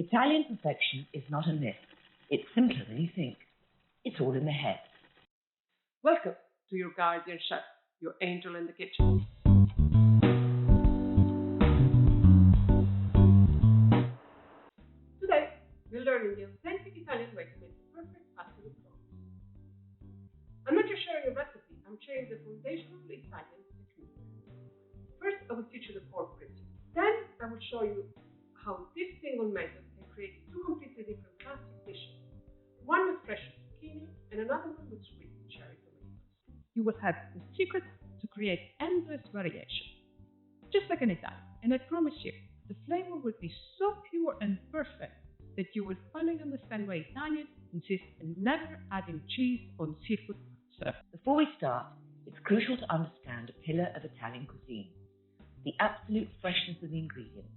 Italian perfection is not a myth. It's simpler than you think. It's all in the head. Welcome to your guardian chef, your angel in the kitchen. Today, we're learning the authentic Italian way to make the perfect pasta with prawns. I'm not just sharing a recipe, I'm sharing the foundational Italian technique. First, I will teach you the core principles. Then, I will show you how this single method can create two completely different classic dishes. One with fresh zucchini and another one with sweet cherry tomatoes. You will have the secret to create endless variation. Just like an Italian. And I promise you, the flavor will be so pure and perfect that you will finally understand why Italians insist on never adding cheese on seafood served. Before we start, it's crucial to understand a pillar of Italian cuisine, the absolute freshness of the ingredients.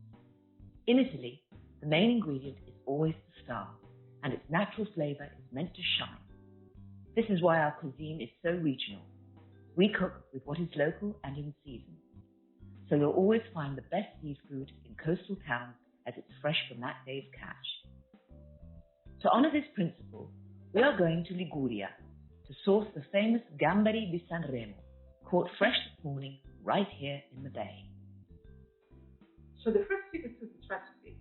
In Italy, the main ingredient is always the star, and its natural flavour is meant to shine. This is why our cuisine is so regional. We cook with what is local and in season. So you'll always find the best seafood in coastal towns as it's fresh from that day's catch. To honour this principle, we are going to Liguria to source the famous gamberi di Sanremo, caught fresh this morning right here in the bay. So the first secret to this recipe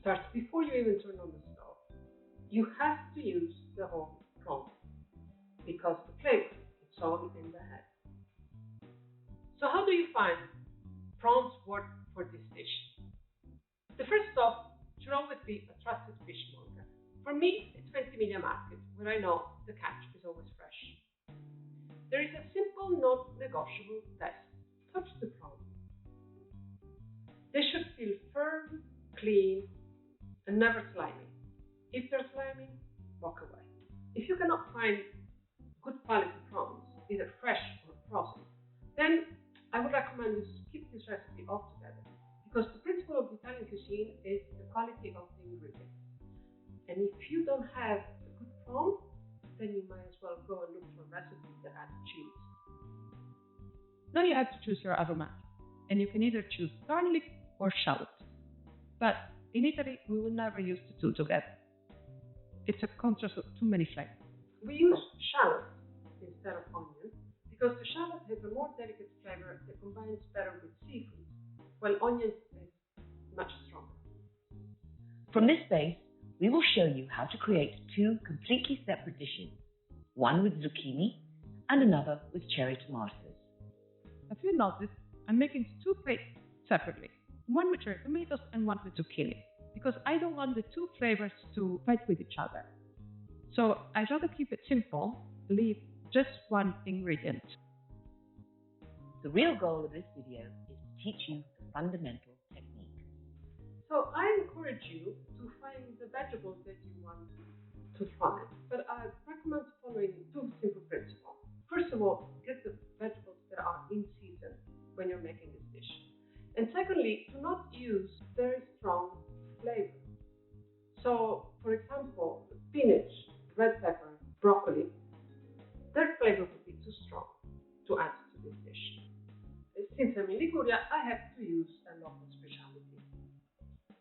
starts before you even turn on the stove. You have to use the whole prawn because the flavor is all in the head. So how do you find prawns worth for this dish? The first stop should always be a trusted fishmonger. For me, it's Ventimiglia Market, where I know the catch is always fresh. There is a simple, non-negotiable test. Touch the prawn. They should feel firm, clean, and never slimy. If they're slimy, walk away. If you cannot find good quality prawns, either fresh or frozen, then I would recommend you skip this recipe altogether, because the principle of Italian cuisine is the quality of the ingredients. And if you don't have a good prawn, then you might as well go and look for a recipe that adds cheese. Now you have to choose your aromatic, and you can either choose garlic or shallot. But in Italy, we will never use the two together. It's a contrast of too many flavors. We use shallot instead of onion because the shallot has a more delicate flavor that combines better with seafood, while onion is much stronger. From this base, we will show you how to create two completely separate dishes, one with zucchini and another with cherry tomatoes. If you notice, I'm making two plates separately, one with cherry tomatoes and one with zucchini, because I don't want the two flavors to fight with each other. So I'd rather keep it simple, leave just one ingredient. The real goal of this video is to teach you the fundamental technique. So I encourage you to find the vegetables that you want to try, but I recommend following two simple principles. First of all, get the vegetables that are in season when you're making this dish. And secondly, do not use very strong flavor. So, for example, spinach, red pepper, broccoli, their flavor would be too strong to add to this dish. Since I'm in Liguria, I have to use a local specialty.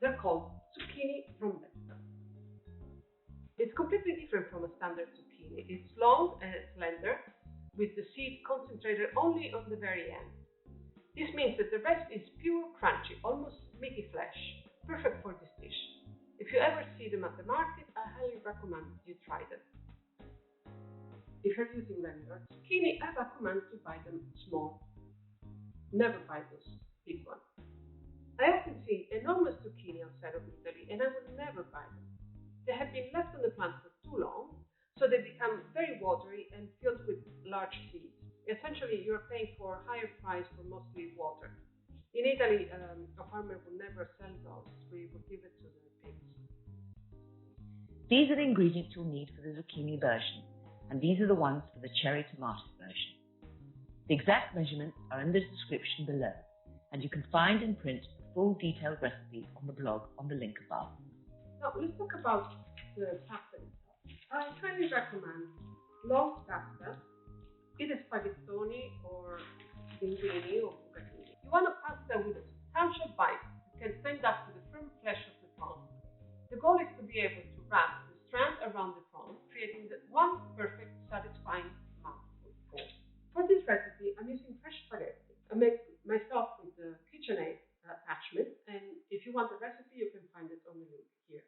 They're called zucchini trombetta. It's completely different from a standard zucchini. It's long and slender, with the seed concentrated only on the very end. This means that the rest is pure crunchy, almost meaty flesh, perfect for this dish. If you ever see them at the market, I highly recommend you try them. If you're using regular zucchini, I recommend to buy them small. Never buy those big ones. I often see enormous zucchini outside of Italy, and I would never buy them. They have been left on the plant for too long, so they become very watery and filled with large seeds. Essentially, you're paying for a higher price for mostly water. In Italy, a farmer would never sell those. We would give it to the pigs. These are the ingredients you'll need for the zucchini version, and these are the ones for the cherry tomato version. The exact measurements are in the description below, and you can find in print the full detailed recipe on the blog on the link above. Now, let's talk about the pasta itself. I highly recommend long pasta, either spaghettoni or linguine or bucatini. You want a pasta with a substantial bite that can stand up to the firm flesh of the prawn. goal is to be able to wrap the strand around the prawn, creating the one perfect, satisfying mouthful. For this recipe, I'm using fresh spaghetti. I make myself with the KitchenAid attachment, and if you want the recipe, you can find it on the link here.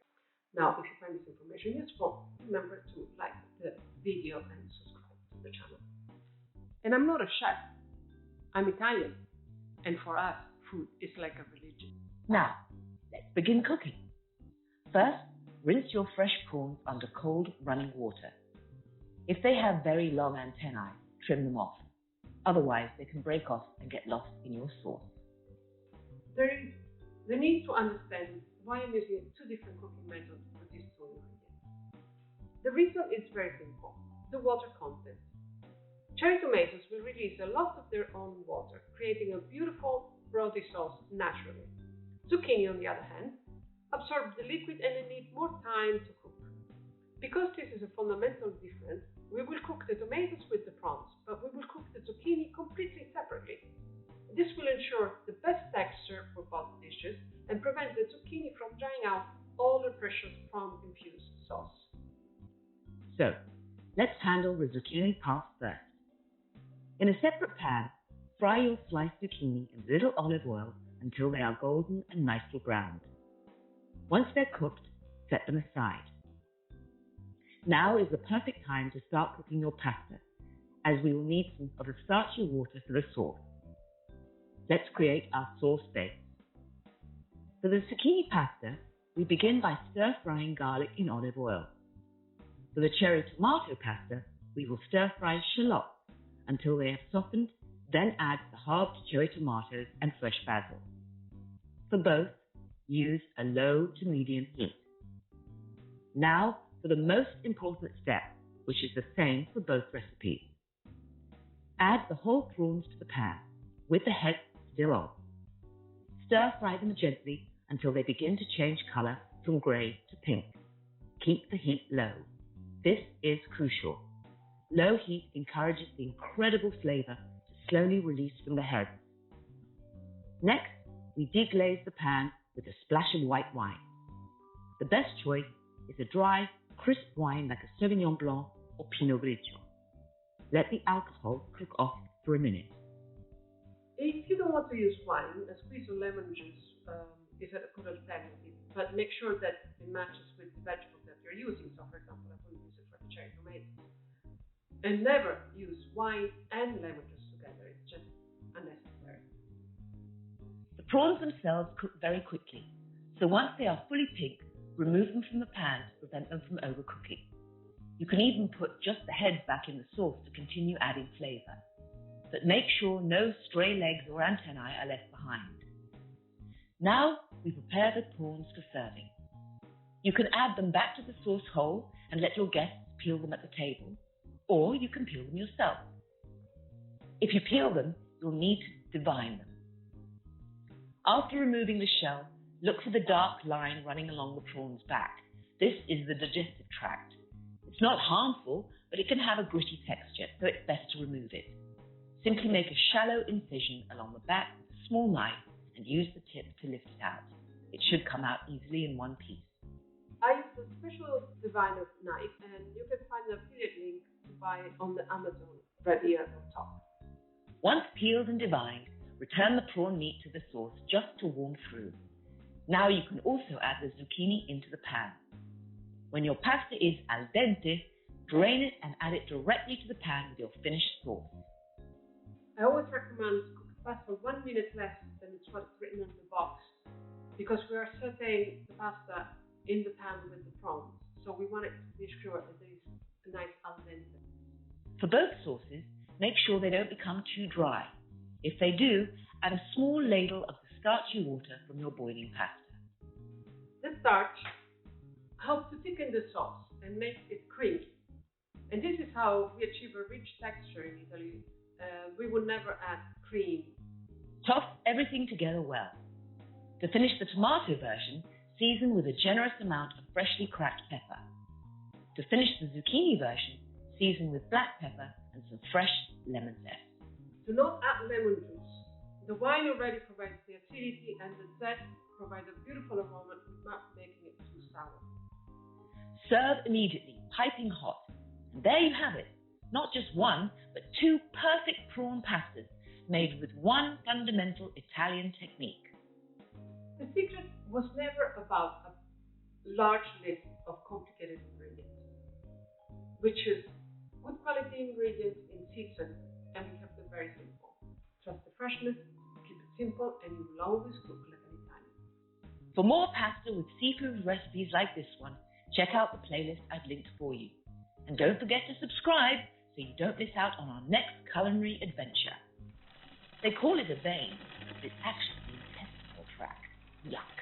Now, if you find this information useful, remember to like the video and subscribe to the channel. And I'm not a chef. I'm Italian, and for us, food is like a religion. Now, let's begin cooking. First, rinse your fresh prawns under cold running water. If they have very long antennae, trim them off. Otherwise, they can break off and get lost in your sauce. There is the need to understand why I'm using two different cooking methods for these two ingredients. The reason is very simple: the water content. Cherry tomatoes will release a lot of their own water, creating a beautiful brody sauce naturally. Zucchini, on the other hand, absorb the liquid and they need more time to cook. Because this is a fundamental difference, we will cook the tomatoes with the prawns, but we will cook the zucchini completely separately. This will ensure the best texture for both dishes and prevent the zucchini from drying out all the precious prawn-infused sauce. So, let's handle the zucchini part first. In a separate pan, fry your sliced zucchini in little olive oil until they are golden and nicely browned. Once they're cooked, set them aside. Now is the perfect time to start cooking your pasta, as we will need some of the starchy water for the sauce. Let's create our sauce base. For the zucchini pasta, we begin by stir-frying garlic in olive oil. For the cherry tomato pasta, we will stir-fry shallots until they have softened, then add the halved cherry tomatoes and fresh basil. For both, use a low to medium heat. Now for the most important step, which is the same for both recipes. Add the whole prawns to the pan, with the head still on. Stir-fry them gently until they begin to change colour from grey to pink. Keep the heat low. This is crucial. Low heat encourages the incredible flavour to slowly release from the heads. Next, we deglaze the pan with a splash of white wine. The best choice is a dry, crisp wine like a Sauvignon Blanc or Pinot Grigio. Let the alcohol cook off for a minute. If you don't want to use wine, a squeeze of lemon juice is a good alternative, but make sure that it matches with the vegetables that you're using. So, for example, I will use it for the cherry tomatoes. And never use wine and lemon juice together. It's just unnecessary. The prawns themselves cook very quickly, so once they are fully pink, remove them from the pan to prevent them from overcooking. You can even put just the heads back in the sauce to continue adding flavour, but make sure no stray legs or antennae are left behind. Now we prepare the prawns for serving. You can add them back to the sauce whole and let your guests peel them at the table, or you can peel them yourself. If you peel them, you'll need to devine them. After removing the shell, look for the dark line running along the prawn's back. This is the digestive tract. It's not harmful, but it can have a gritty texture, so it's best to remove it. Simply make a shallow incision along the back with a small knife and use the tip to lift it out. It should come out easily in one piece. I use a special Deveining knife, and you can find the affiliate link to buy it on the Amazon right here on top. Once peeled and devined, return the prawn meat to the sauce just to warm through. Now you can also add the zucchini into the pan. When your pasta is al dente, drain it and add it directly to the pan with your finished sauce. I always recommend to cook pasta 1 minute less than it's what's written on the box, because we are sauteing the pasta in the pan with the prawns, so we want it to be sure that there is a nice al dente. For both sauces, make sure they don't become too dry. If they do, add a small ladle of the starchy water from your boiling pasta. The starch helps to thicken the sauce and make it creamy. And this is how we achieve a rich texture in Italy. We will never add cream. Toss everything together well. To finish the tomato version, season with a generous amount of freshly cracked pepper. To finish the zucchini version, season with black pepper and some fresh lemon zest. Do not add lemon juice. The wine already provides the acidity, and the zest provides a beautiful aroma without making it too sour. Serve immediately, piping hot. And there you have it. Not just one, but two perfect prawn pastas made with one fundamental Italian technique. The secret was never about a large list of complicated ingredients. We choose good quality ingredients in season and we kept them very simple. Trust the freshness, keep it simple, and you will always cook like an Italian. For more pasta with seafood recipes like this one, check out the playlist I've linked for you. And don't forget to subscribe so you don't miss out on our next culinary adventure. They call it a vein, but it's actually the intestinal tract. Yuck.